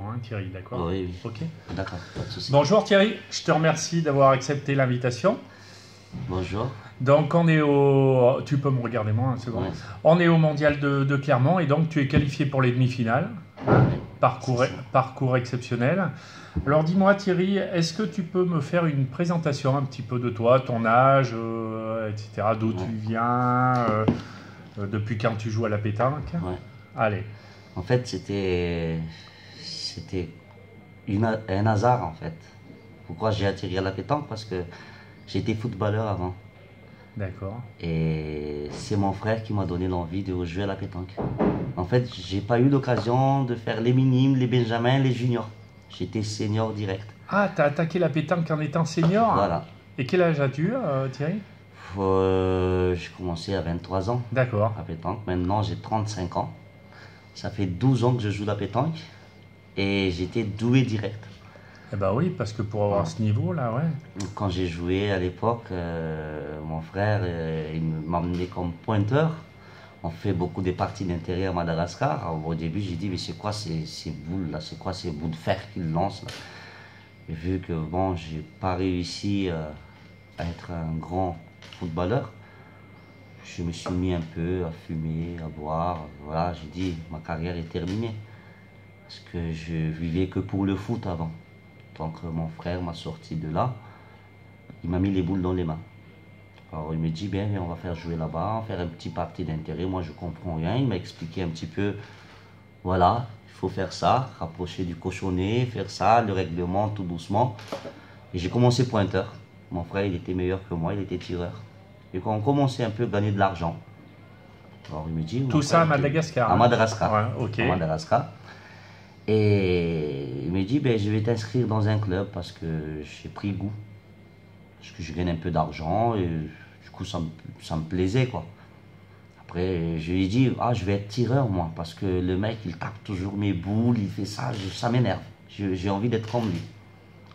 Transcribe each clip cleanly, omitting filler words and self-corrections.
hein, Thierry, d'accord? Oui, oui. Ok. D'accord, pas de souci. Bonjour Thierry, je te remercie d'avoir accepté l'invitation. Bonjour. Donc on est au... Tu peux me regarder moi un second. Ouais. On est au mondial de Clermont et donc tu es qualifié pour les demi-finales. Parcours exceptionnel. Alors dis-moi Thierry, est-ce que tu peux me faire une présentation un petit peu de toi, ton âge, etc., d'où tu viens, depuis quand tu joues à la pétanque? Ouais. Allez. En fait, c'était un hasard en fait. Pourquoi j'ai atterri à la pétanque? Parce que j'étais footballeur avant. D'accord. Et c'est mon frère qui m'a donné l'envie de jouer à la pétanque. En fait, j'ai pas eu l'occasion de faire les minimes, les benjamins, les juniors. J'étais senior direct. Ah, t'as attaqué la pétanque en étant senior? Voilà. Et quel âge as-tu, Thierry? J'ai commencé à 23 ans D'accord. à pétanque. Maintenant, j'ai 35 ans. Ça fait 12 ans que je joue la pétanque. Et j'étais doué direct. Eh ben oui, parce que pour avoir ce niveau-là, ouais. Quand j'ai joué à l'époque, mon frère, il m'a emmené comme pointeur. On fait beaucoup de parties d'intérêt à Madagascar. Alors, au début, j'ai dit, mais c'est quoi ces boules là? C'est quoi ces bouts de fer qu'il lance là? Et vu que bon, j'ai pas réussi à être un grand footballeur, je me suis mis un peu à fumer, à boire. Voilà, j'ai dit, ma carrière est terminée. Parce que je vivais que pour le foot avant. Donc mon frère m'a sorti de là, il m'a mis les boules dans les mains. Alors il me dit, bien, on va faire jouer là-bas, faire un petit parti d'intérêt. Moi je comprends rien, il m'a expliqué un petit peu, voilà, il faut faire ça, rapprocher du cochonnet, faire ça, le règlement tout doucement. Et j'ai commencé pointeur. Mon frère il était meilleur que moi, il était tireur. Et quand on commençait un peu à gagner de l'argent, alors il me dit... Tout ça à Madagascar? À Madagascar. Ouais, ok. À Madagascar. Et il me dit, ben, je vais t'inscrire dans un club parce que j'ai pris goût. Parce que je gagne un peu d'argent et du coup ça me plaisait quoi. Après je lui ai dit, ah je vais être tireur moi parce que le mec il tape toujours mes boules, il fait ça, ça m'énerve. J'ai envie d'être comme lui.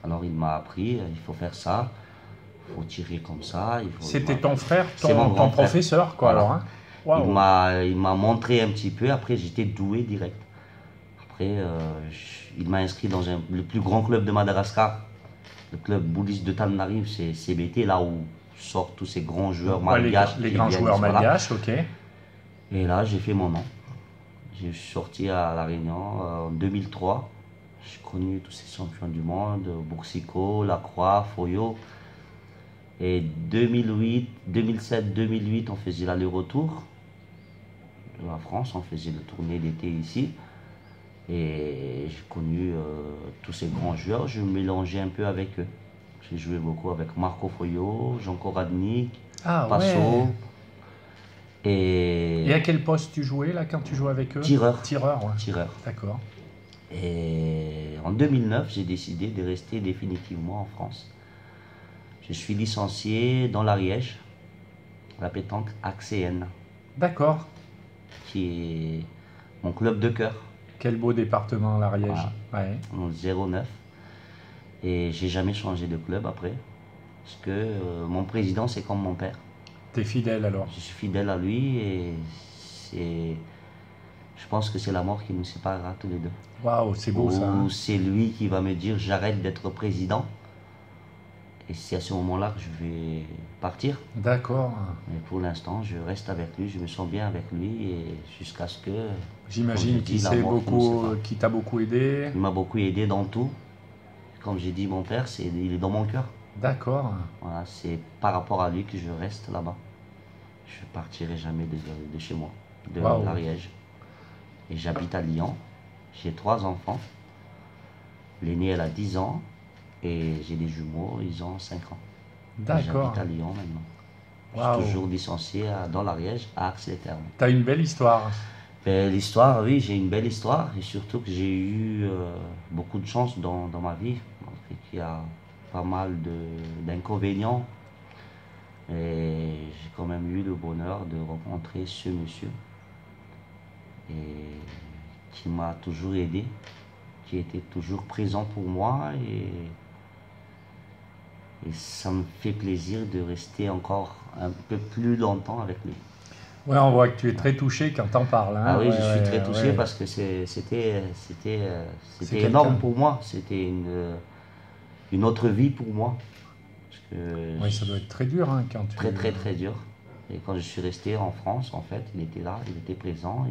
Alors il m'a appris, il faut faire ça, il faut tirer comme ça. C'était ton frère, C'est mon grand ton professeur quoi voilà. alors hein? Wow. Il m'a montré un petit peu, après j'étais doué direct. Après il m'a inscrit dans le plus grand club de Madagascar. Le club bouddhiste de Tananarive, c'est CBT, là où sortent tous ces grands joueurs malgaches. Les grands joueurs malgaches, ok. Et là, j'ai fait mon nom. J'ai sorti à La Réunion en 2003. J'ai connu tous ces champions du monde, Boursicot, Lacroix, Foyo. Et 2008, 2007, 2008, on faisait l'aller-retour de la France, on faisait le tournée d'été ici. Et j'ai connu tous ces grands joueurs, je me mélangeais un peu avec eux. J'ai joué beaucoup avec Marco Foyo, Jean Koradnik, Passo. Ouais. Et à quel poste tu jouais là quand tu jouais avec eux? Tireur. Tireur, ouais. Tireur. D'accord. Et en 2009, j'ai décidé de rester définitivement en France. Je suis licencié dans l'Ariège, la pétanque AXN. D'accord. Qui est mon club de cœur. Quel beau département, l'Ariège. Voilà. Ouais. En 09. Et j'ai jamais changé de club après. Parce que mon président, c'est comme mon père. T'es fidèle alors? Je suis fidèle à lui et je pense que c'est la mort qui nous séparera tous les deux. Waouh, c'est beau ça. Ou c'est lui qui va me dire j'arrête d'être président. Et c'est à ce moment-là que je vais partir. D'accord. Mais pour l'instant, je reste avec lui, je me sens bien avec lui et jusqu'à ce que... J'imagine qu'il t'a beaucoup aidé. Il m'a beaucoup aidé dans tout. Comme j'ai dit, mon père, il est dans mon cœur. D'accord. Voilà, c'est par rapport à lui que je reste là-bas. Je ne partirai jamais de chez moi, de l'Ariège. Et j'habite à Lyon. J'ai 3 enfants. L'aîné, elle a 10 ans. Et j'ai des jumeaux, ils ont 5 ans. D'accord. J'habite à Lyon maintenant. Wow. Je suis toujours licencié dans l'Ariège, à Axe-les-Thermes. Tu as une belle histoire. L'histoire, oui, j'ai une belle histoire. Et surtout que j'ai eu beaucoup de chance dans ma vie. Il y a pas mal d'inconvénients. Et j'ai quand même eu le bonheur de rencontrer ce monsieur. Et qui m'a toujours aidé. Qui était toujours présent pour moi. Et ça me fait plaisir de rester encore un peu plus longtemps avec lui. Ouais, on voit que tu es très touché quand t'en parles. Hein. Ah oui, Ouais, je suis très touché ouais. parce que c'était C'est énorme quelqu'un. pour moi. C'était une autre vie pour moi. Parce que Oui, ça doit être très dur hein, quand tu. très très très dur. Et quand je suis resté en France, en fait, il était là, il était présent.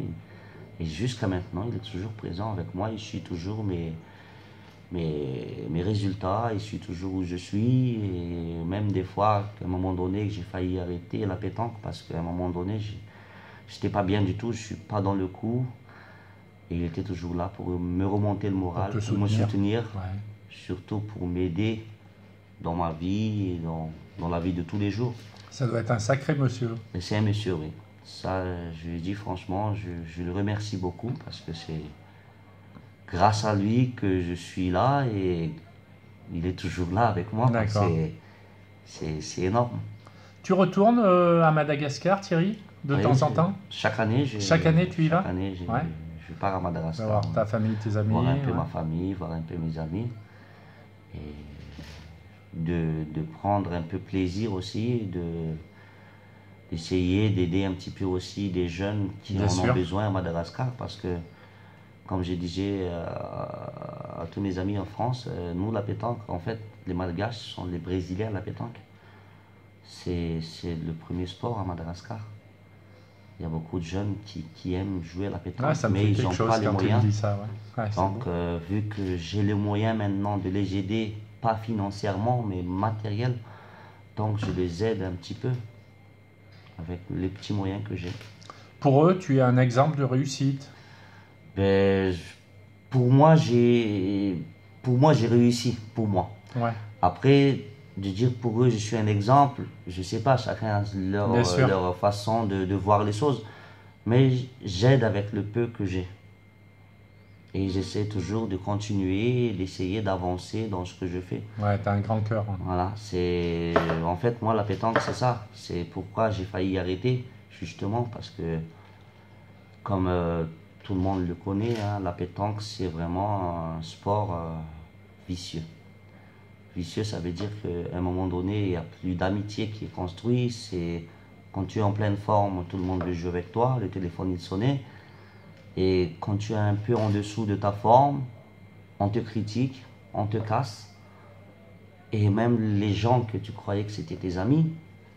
Et jusqu'à maintenant, il est toujours présent avec moi. Il suit toujours mes résultats, il suit toujours où je suis. Et même des fois, à un moment donné, j'ai failli arrêter la pétanque parce qu'à un moment donné, j'étais pas bien du tout, je suis pas dans le coup. Et il était toujours là pour me remonter le Pour moral, te pour me soutenir. soutenir, Ouais. surtout pour m'aider dans ma vie et dans la vie de tous les jours. Ça doit être un sacré monsieur. Et c'est un monsieur, oui. Ça, je lui dis franchement, je le remercie beaucoup parce que c'est grâce à lui que je suis là et il est toujours là avec moi. D'accord. C'est énorme. Tu retournes à Madagascar, Thierry, de Oui, temps en temps? chaque année, Chaque année, tu y vas? chaque année, Ouais. je pars à Tu vas Madagascar. voir ta famille, tes amis. Voir un peu Ouais. ma famille, voir un peu mes amis. Et de prendre un peu plaisir aussi, d'essayer d'aider un petit peu aussi des jeunes qui Bien en sûr. ont besoin à Madagascar parce que, comme je disais à tous mes amis en France, nous, la pétanque, en fait, les Malgaches sont les Brésiliens à la pétanque. C'est le premier sport à Madagascar. Il y a beaucoup de jeunes qui aiment jouer à la pétanque, Ouais, ça me mais fait ils quelque n'ont chose pas les quand tu me moyens. dis ça. Ouais. Ouais, c'est Donc, beau. vu que j'ai les moyens maintenant de les aider, pas financièrement, mais matériel, donc je les aide un petit peu avec les petits moyens que j'ai. Pour eux, tu es un exemple de réussite. Ben, pour moi, j'ai réussi, pour moi. Ouais, Après, de dire pour eux, je suis un exemple, je sais pas, chacun a bien sûr. leur façon de voir les choses. Mais j'aide avec le peu que j'ai. Et j'essaie toujours de continuer, d'essayer d'avancer dans ce que je fais. Ouais, t'as un grand cœur. Hein. Voilà, c'est en fait moi la pétanque c'est ça, c'est pourquoi j'ai failli arrêter justement parce que comme tout le monde le connaît, hein, la pétanque c'est vraiment un sport vicieux. Vicieux ça veut dire qu'à un moment donné il n'y a plus d'amitié qui est construite, c'est quand tu es en pleine forme tout le monde veut jouer avec toi, le téléphone il sonnait et quand tu es un peu en dessous de ta forme, on te critique, on te casse. Et même les gens que tu croyais que c'était tes amis,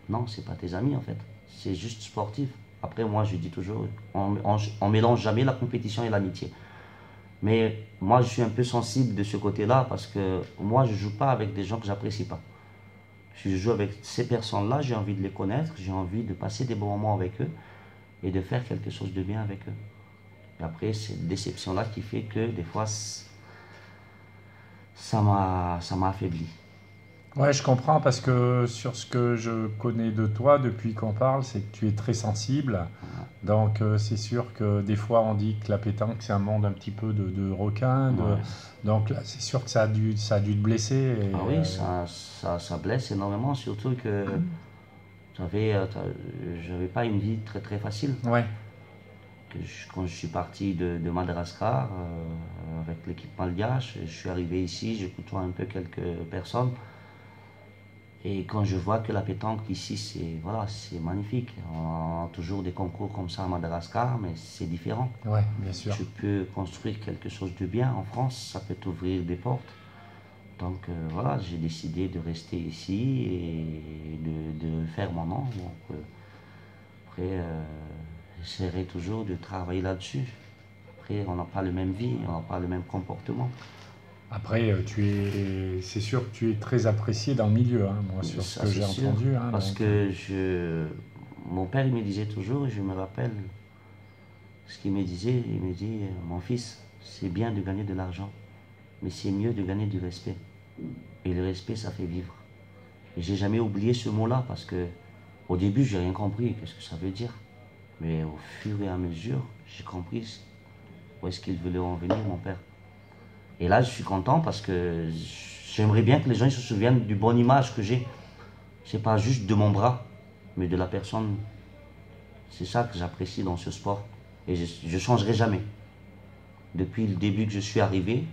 non, c'est pas tes amis en fait. C'est juste sportif. Après, moi, je dis toujours, on mélange jamais la compétition et l'amitié. Mais moi, je suis un peu sensible de ce côté-là parce que moi, je joue pas avec des gens que j'apprécie pas. Je joue avec ces personnes-là, j'ai envie de les connaître, j'ai envie de passer des bons moments avec eux et de faire quelque chose de bien avec eux. Et après, c'est cette déception-là qui fait que des fois, ça m'a affaibli. Ouais, je comprends parce que sur ce que je connais de toi depuis qu'on parle, c'est que tu es très sensible. Donc c'est sûr que des fois on dit que la pétanque c'est un monde un petit peu de requins. Ouais. Donc là c'est sûr que ça a dû te blesser. Et, Ah oui, ça blesse énormément, surtout que j'avais pas une vie très très facile. ouais, Quand je suis parti de Madagascar avec l'équipe malgache, je suis arrivé ici, je côtoie un peu quelques personnes. Et quand je vois que la pétanque ici, c'est magnifique. On a toujours des concours comme ça à Madagascar, mais c'est différent. ouais, bien sûr. Tu peux construire quelque chose de bien en France, ça peut t'ouvrir des portes. Donc voilà, j'ai décidé de rester ici et de faire mon nom. Donc après, j'essaierai toujours de travailler là-dessus. Après, on n'a pas le même vie, on n'a pas le même comportement. Après c'est sûr que tu es très apprécié dans le milieu, hein, moi sur ce Ça que c'est j'ai sûr, entendu. Hein, parce donc, que mon père il me disait toujours, et je me rappelle ce qu'il me disait, il me dit, mon fils, c'est bien de gagner de l'argent, mais c'est mieux de gagner du respect. Et le respect, ça fait vivre. Et j'ai jamais oublié ce mot-là, parce que au début, j'ai rien compris, qu'est-ce que ça veut dire. Mais au fur et à mesure, j'ai compris où est-ce qu'il voulait en venir, mon père. Et là, je suis content parce que j'aimerais bien que les gens se souviennent du bonne image que j'ai. C'est pas juste de mon bras, mais de la personne. C'est ça que j'apprécie dans ce sport. Et je ne changerai jamais. Depuis le début que je suis arrivé,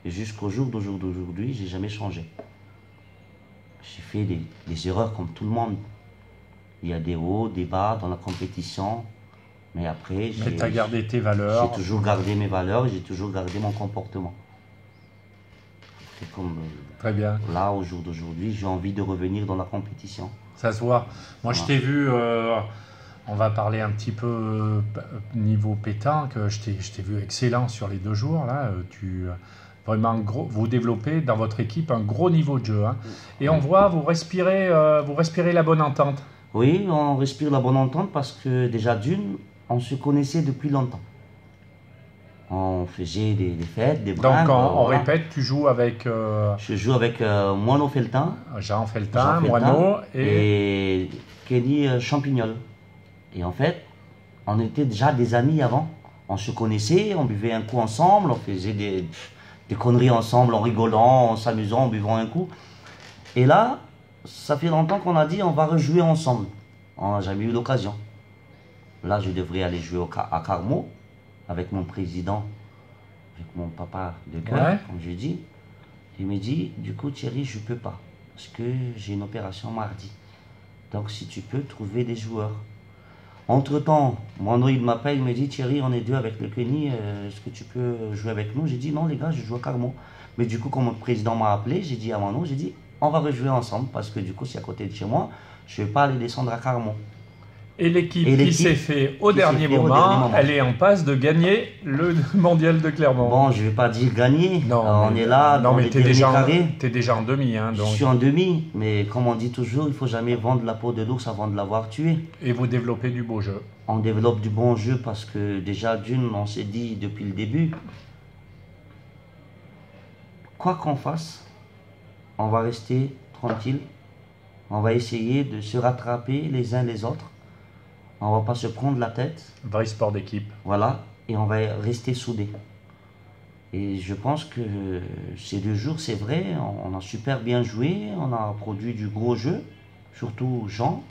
et jusqu'au jour d'aujourd'hui, j'ai jamais changé. J'ai fait des erreurs comme tout le monde. Il y a des hauts, des bas dans la compétition. Mais après, Mais tu as gardé tes valeurs. J'ai toujours gardé mes valeurs, j'ai toujours gardé mon comportement. C'est comme Très bien. là, au jour d'aujourd'hui, j'ai envie de revenir dans la compétition. Ça se voit. Moi, je t'ai vu, on va parler un petit peu niveau pétanque. Je t'ai vu excellent sur les 2 jours. Là, vraiment vous développez dans votre équipe un gros niveau de jeu. Hein. Et on voit, vous respirez la bonne entente. Oui, on respire la bonne entente parce que déjà d'une, on se connaissait depuis longtemps. On faisait des fêtes, des bringues. Donc, on voilà. répète, tu joues avec... Je joue avec Moineau Feltin. Jean Feltin, Moineau et Kenny Champignol. Et en fait, on était déjà des amis avant. On se connaissait, on buvait un coup ensemble, on faisait des conneries ensemble en rigolant, en s'amusant, en buvant un coup. Et là, ça fait longtemps qu'on a dit on va rejouer ensemble. On n'a jamais eu l'occasion. Là, je devrais aller jouer à Carmo avec mon président, avec mon papa de cœur, Ouais. comme je dis. Il me dit, du coup Thierry, je ne peux pas, parce que j'ai une opération mardi. Donc si tu peux trouver des joueurs. Entre-temps, Moineau, il m'appelle, il me dit, Thierry, on est 2 avec le Kenny, est-ce que tu peux jouer avec nous? J'ai dit, non les gars, je joue à Carmo. Mais du coup, quand mon président m'a appelé, j'ai dit à Moineau, j'ai dit, on va rejouer ensemble, parce que du coup, c'est à côté de chez moi, je ne vais pas aller descendre à Carmo. Et l'équipe qui s'est fait au dernier moment, elle est en passe de gagner le mondial de Clermont. Bon, je ne vais pas dire gagner. Non, on est là, non, mais tu es déjà en demi. Hein, donc. Je suis en demi, mais comme on dit toujours, il ne faut jamais vendre la peau de l'ours avant de l'avoir tué. Et vous développez du beau jeu. On développe du bon jeu parce que déjà d'une, on s'est dit depuis le début, quoi qu'on fasse, on va rester tranquille. On va essayer de se rattraper les uns les autres. On va pas se prendre la tête. Vrai sport d'équipe. Voilà, et on va rester soudés. Et je pense que ces 2 jours, c'est vrai, on a super bien joué, on a produit du gros jeu, surtout Jean,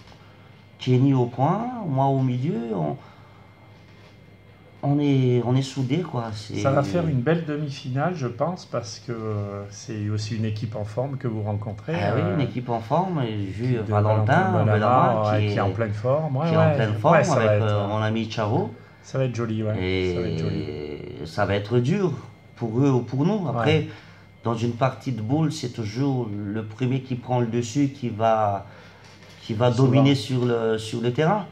Kenny au point, moi au milieu, on est soudés, quoi. Ça va faire une belle demi-finale, je pense, parce que c'est aussi une équipe en forme que vous rencontrez. Ah oui, une équipe en forme, et vu Valentin Bellamar, qui est en pleine forme. Qui est en pleine forme avec être, mon ami Chavo. Ça va être joli, ouais. Et ça va être dur pour eux ou pour nous. Après, dans une partie de boule, c'est toujours le premier qui prend le dessus qui va dominer sur le terrain.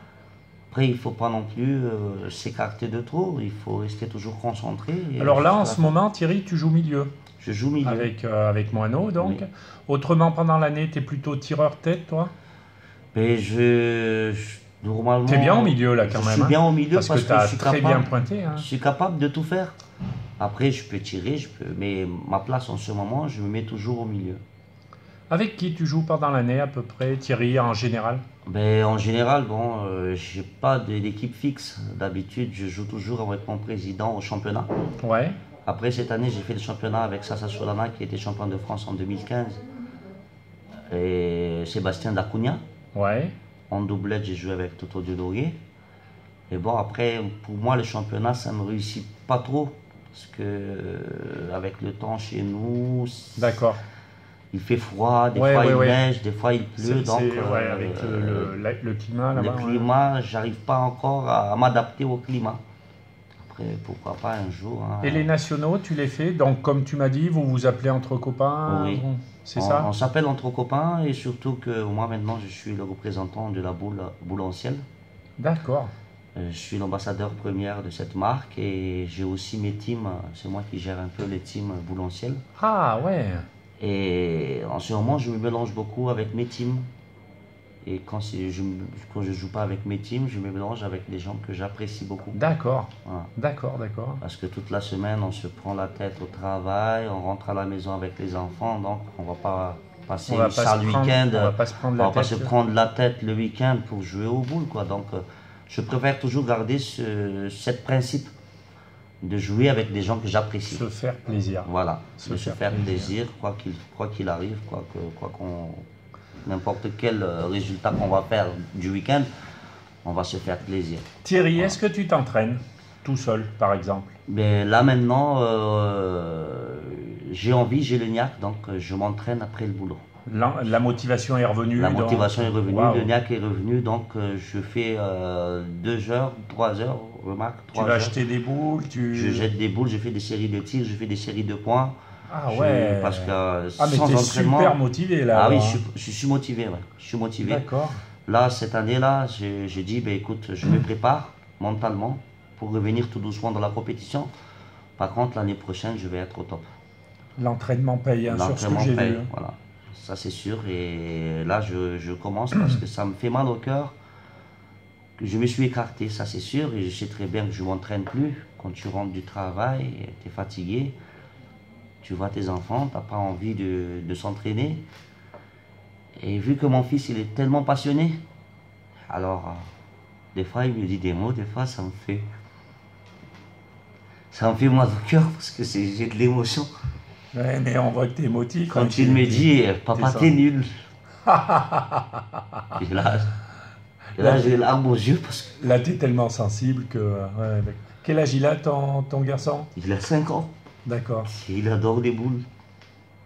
Après, il ne faut pas non plus s'écarter de trop, il faut rester toujours concentré. Alors là, en ce moment, Thierry, tu joues milieu. Je joue milieu. Avec Moineau, donc. Oui. Autrement, pendant l'année, tu es plutôt tireur-tête, toi? Mais normalement... Tu es bien au milieu, là, quand même. Je suis bien au milieu parce que tu as très bien pointé. Hein. Je suis capable de tout faire. Après, je peux tirer, mais ma place en ce moment, je me mets toujours au milieu. Avec qui tu joues pendant l'année à peu près, Thierry, en général? En général, je n'ai pas d'équipe fixe. D'habitude, je joue toujours avec mon président au championnat. Ouais. Après, cette année, j'ai fait le championnat avec Sasa Solana, qui était champion de France en 2015. Et Sébastien Dacunha. Ouais. En doublette, j'ai joué avec Toto Delaurier. Et bon, après, pour moi, le championnat, ça ne me réussit pas trop. Parce que, avec le temps chez nous... D'accord. Il fait froid, des fois il neige, des fois il pleut. Donc, avec le climat là-bas. Le climat, j'arrive pas encore à m'adapter au climat. Après, pourquoi pas un jour. Hein. Et les nationaux, tu les fais? Donc, comme tu m'as dit, vous vous appelez entre copains? Oui. C'est ça? On s'appelle entre copains et surtout que moi maintenant, je suis le représentant de la boule en ciel. D'accord. Je suis l'ambassadeur première de cette marque et j'ai aussi mes teams. C'est moi qui gère un peu les teams boule en ciel. Ah ouais. Et en ce moment, je me mélange beaucoup avec mes teams. Et quand je joue pas avec mes teams, je me mélange avec des gens que j'apprécie beaucoup. D'accord. Voilà. D'accord. Parce que toute la semaine, on se prend la tête au travail, on rentre à la maison avec les enfants, donc on va pas passer un sale week-end. On va pas se prendre la tête. On va pas se prendre la tête le week-end pour jouer au boule, quoi. Donc, je préfère toujours garder ce principe de jouer avec des gens que j'apprécie. Se faire plaisir. Voilà, se faire plaisir, quoi qu'il arrive, n'importe quel résultat qu'on va faire du week-end, on va se faire plaisir. Thierry, est-ce que tu t'entraînes tout seul, par exemple? Mais là maintenant, j'ai envie, j'ai le niaque, donc je m'entraîne après le boulot. La motivation est revenue. La motivation est revenue, Wow. le niaque est revenu, donc je fais 2 heures, 3 heures, remarque, Tu 3 vas heures. acheter des boules, Je jette des boules, je fais des séries de tirs, je fais des séries de points. Ah ouais. Parce que Ah mais sans t'es entraînement. super motivé là. Ah oui, alors, hein. je suis motivé, ouais. Je suis motivé. D'accord. Là, cette année-là, j'ai dit, ben, écoute, je me prépare mentalement pour revenir tout doucement dans la compétition. Par contre, l'année prochaine, je vais être au top. L'entraînement paye, hein, sur ce que L'entraînement j'ai paye, vu. Hein. voilà. Ça, c'est sûr. Et là, je commence parce que ça me fait mal au cœur. Que je me suis écarté, ça c'est sûr. Et je sais très bien que je ne m'entraîne plus. Quand tu rentres du travail, tu es fatigué. Tu vois tes enfants, tu n'as pas envie de s'entraîner. Et vu que mon fils, il est tellement passionné, alors, des fois, il me dit des mots, des fois, ça me fait mal au cœur parce que j'ai de l'émotion. Ouais, mais on voit que t'es émotif. hein, Quand il me dit, papa, ça. t'es nul. Et là, j'ai les larmes aux yeux parce que Là, t'es tellement sensible que. Ouais, d'accord. Quel âge il a ton garçon? il a 5 ans D'accord, et il adore les boules.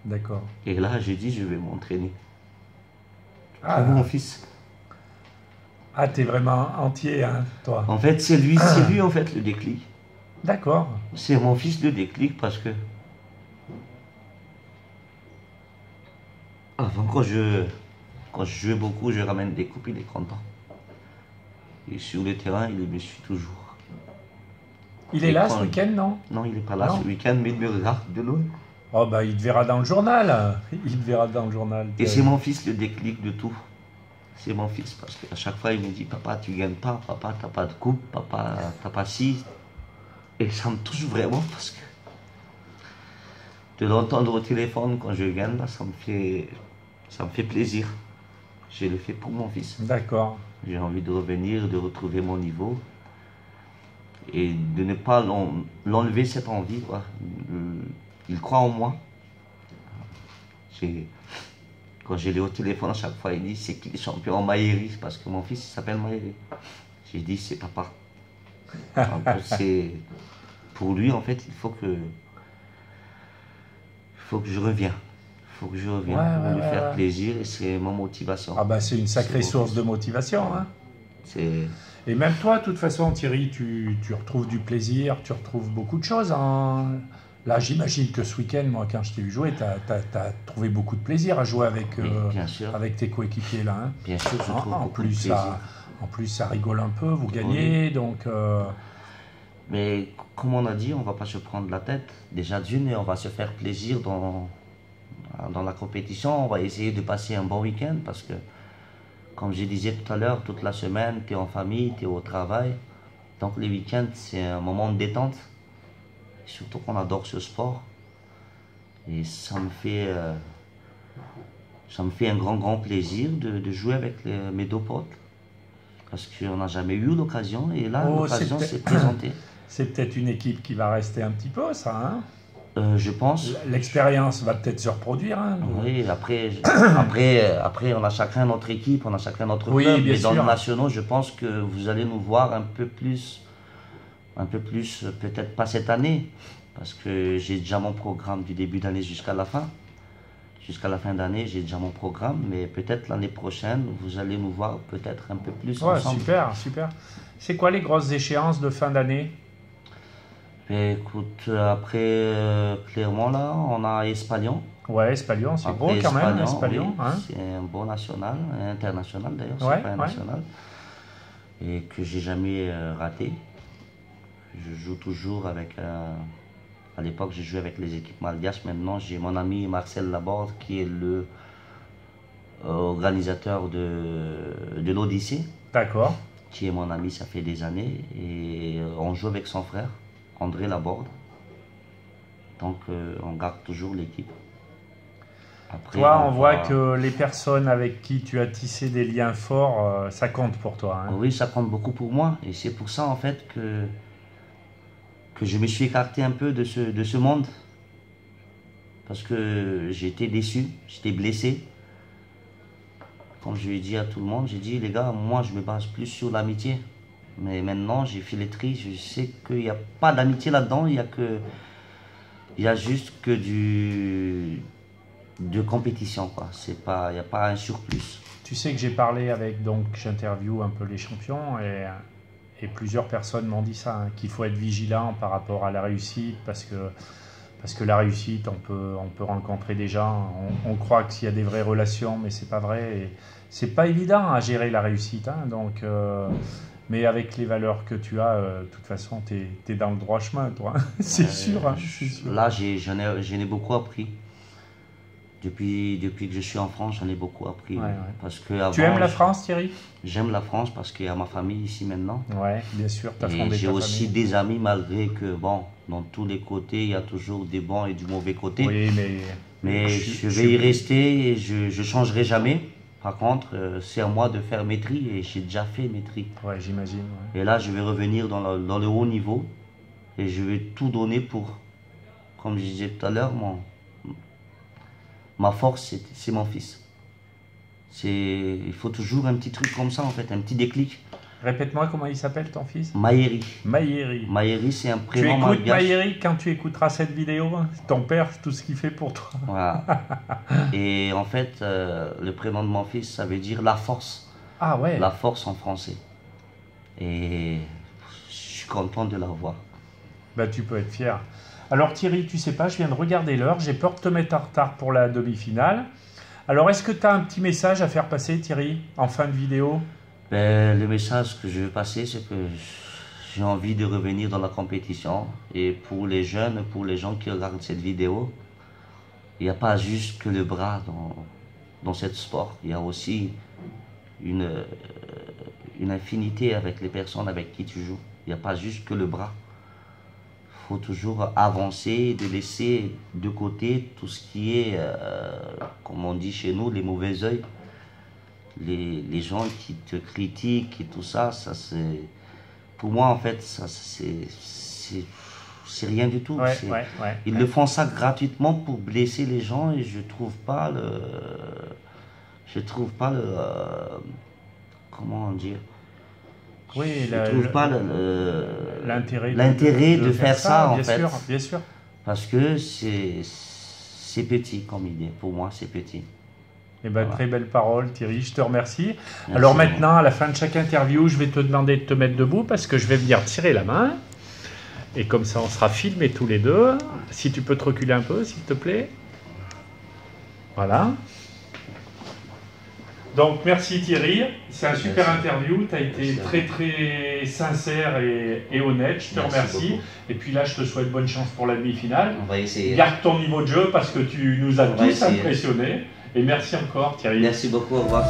d'accord. Et là, j'ai dit, je vais m'entraîner. Ah, Pour mon fils. ah t'es vraiment entier, hein, toi. En fait, c'est lui en fait le déclic. D'accord. C'est mon fils le déclic parce que avant, quand je jouais beaucoup, je ramène des coupes, il est content. Et sur le terrain, il me suit toujours. Il est Et là quand- ce week-end, non? Non, il n'est pas là Non. ce week-end, mais il me regarde de loin. Oh, bah, il te verra dans le journal. Il te verra dans le journal. Et c'est mon fils le déclic de tout. C'est mon fils parce qu'à chaque fois, il me dit, papa, tu gagnes pas, papa, t'as pas de coupe, papa, t'as pas ci. Et ça me touche vraiment parce que de l'entendre au téléphone quand je gagne, là, ça me fait plaisir. Je le fais pour mon fils. D'accord. J'ai envie de revenir, de retrouver mon niveau et de ne pas l'enlever cette envie, quoi. Il croit en moi. Quand je l'ai au téléphone, à chaque fois, il dit c'est qui le champion Maïri parce que mon fils il s'appelle Maïri. J'ai dit c'est papa. Donc, pour lui, en fait, il faut que je revienne. Il faut que je revienne pour lui faire plaisir et c'est ma motivation. Ah, bah, c'est une sacrée C'est source bon. de motivation, hein. C'est Et même toi, de toute façon, Thierry, tu retrouves du plaisir, tu retrouves beaucoup de choses. Hein. Là, j'imagine que ce week-end, moi, quand je t'ai vu jouer, tu as trouvé beaucoup de plaisir à jouer avec, bien sûr. avec tes coéquipiers là. Hein. Bien sûr, je trouve En beaucoup de plus, plaisir. en plus, ça rigole un peu, vous gagnez, donc... Mais comme on a dit, on ne va pas se prendre la tête. Déjà d'une, on va se faire plaisir dans la compétition. On va essayer de passer un bon week-end parce que, comme je disais tout à l'heure, toute la semaine, tu es en famille, tu es au travail. Donc les week-ends, c'est un moment de détente. Surtout qu'on adore ce sport. Et ça me fait un grand plaisir de jouer avec mes deux potes. Parce qu'on n'a jamais eu l'occasion. Et là, Oh, l'occasion c'est s'est présentée. C'est peut-être une équipe qui va rester un petit peu, ça. Hein. Je pense. L'expérience va peut-être se reproduire. Hein. Oui, après, on a chacun notre équipe, on a chacun notre Oui, club. bien Mais dans sûr. le nationaux, je pense que vous allez nous voir un peu plus, peut-être pas cette année, parce que j'ai déjà mon programme du début d'année jusqu'à la fin. Jusqu'à la fin d'année, j'ai déjà mon programme, mais peut-être l'année prochaine, vous allez nous voir peut-être un peu plus Ouais, ensemble. super, super. C'est quoi les grosses échéances de fin d'année? Et écoute, après Clermont, là, on a Espalion. Ouais, Espalion, c'est Après beau quand même, Espalion, Espalion. oui, Hein. c'est un beau national, international d'ailleurs, Ouais, c'est pas un ouais. national. Et que j'ai jamais raté. Je joue toujours avec. À l'époque, j'ai joué avec les équipes malgaches. Maintenant, j'ai mon ami Marcel Laborde qui est le organisateur de l'Odyssée, D'accord. qui est mon ami, ça fait des années. Et on joue avec son frère, André Laborde. Donc, on garde toujours l'équipe. Après, Toi, on voit va- que les personnes avec qui tu as tissé des liens forts, ça compte pour toi. Hein. Oui, ça compte beaucoup pour moi. Et c'est pour ça, en fait, que je me suis écarté un peu de ce monde. Parce que j'étais déçu, j'étais blessé. Comme je l'ai dit à tout le monde, j'ai dit, les gars, moi, je me base plus sur l'amitié. Mais maintenant, j'ai fait les tri, je sais qu'il n'y a pas d'amitié là-dedans, il y a juste que de de compétition, quoi. C'est pas, il n'y a pas un surplus. Tu sais que j'ai parlé avec, donc j'interviewe un peu les champions et plusieurs personnes m'ont dit ça, hein, qu'il faut être vigilant par rapport à la réussite parce que la réussite, on peut rencontrer des gens, on croit qu'il y a des vraies relations, mais c'est pas vrai. Et c'est pas évident à gérer la réussite, hein, donc, mais avec les valeurs que tu as, de toute façon, tu es dans le droit chemin, toi. C'est sûr, hein, c'est sûr. Là, j'en ai beaucoup appris. Depuis que je suis en France, j'en ai beaucoup appris. Ouais, ouais. Parce que avant, Tu aimes la France, Thierry? J'aime la France parce qu'il y a ma famille ici maintenant. Ouais, bien sûr, tu as Et fondé j'ai ta aussi famille. des amis, malgré que, bon, dans tous les côtés, il y a toujours des bons et du mauvais côté. Oui, Mais je vais y rester et je ne changerai jamais. Par contre, c'est à moi de faire mes tris et j'ai déjà fait mes tris. Ouais, j'imagine. Ouais. Et là, je vais revenir dans le haut niveau et je vais tout donner pour, comme je disais tout à l'heure, ma force, c'est mon fils. Il faut toujours un petit truc comme ça, en fait, un petit déclic. Répète-moi comment il s'appelle ton fils? Maïeri. Maïeri. Maïeri, c'est un Tu prénom écoutes malgache. Maïeri quand tu écouteras cette vidéo, hein, ton père, tout ce qu'il fait pour toi. Voilà. Et en fait, le prénom de mon fils, ça veut dire la force. Ah ouais. La force en français. Et je suis content de l'avoir. Bah, tu peux être fier. Alors Thierry, tu sais pas, je viens de regarder l'heure, j'ai peur de te mettre en retard pour la demi-finale. Alors est-ce que tu as un petit message à faire passer, Thierry, en fin de vidéo? Ben, le message que je veux passer, c'est que j'ai envie de revenir dans la compétition. Et pour les jeunes, pour les gens qui regardent cette vidéo, il n'y a pas juste que le bras dans ce sport. Il y a aussi une infinité avec les personnes avec qui tu joues. Il n'y a pas juste que le bras. Il faut toujours avancer, de laisser de côté tout ce qui est, comme on dit chez nous, les mauvais œils. Les gens qui te critiquent et tout ça, c'est, pour moi en fait, ça c'est rien du tout. Ouais. Ils le font ça gratuitement pour blesser les gens et je trouve pas comment dire. Oui, Je trouve pas l'intérêt de faire ça en bien fait. sûr, bien sûr. Parce que c'est petit comme idée. Pour moi, c'est petit. Eh ben, Voilà. très belle parole, Thierry, je te remercie. Merci. Alors maintenant, à la fin de chaque interview, je vais te demander de te mettre debout parce que je vais venir tirer la main. Et comme ça, on sera filmés tous les deux. Si tu peux te reculer un peu, s'il te plaît. Voilà. Donc, merci Thierry. C'est un super interview. Tu as été Merci. très, très sincère et honnête. Je te Merci remercie. beaucoup. Et puis là, je te souhaite bonne chance pour la demi-finale. On va essayer. Garde ton niveau de jeu parce que tu nous as On va tous essayer. impressionnés. Et merci encore Thierry. Merci beaucoup. Au revoir.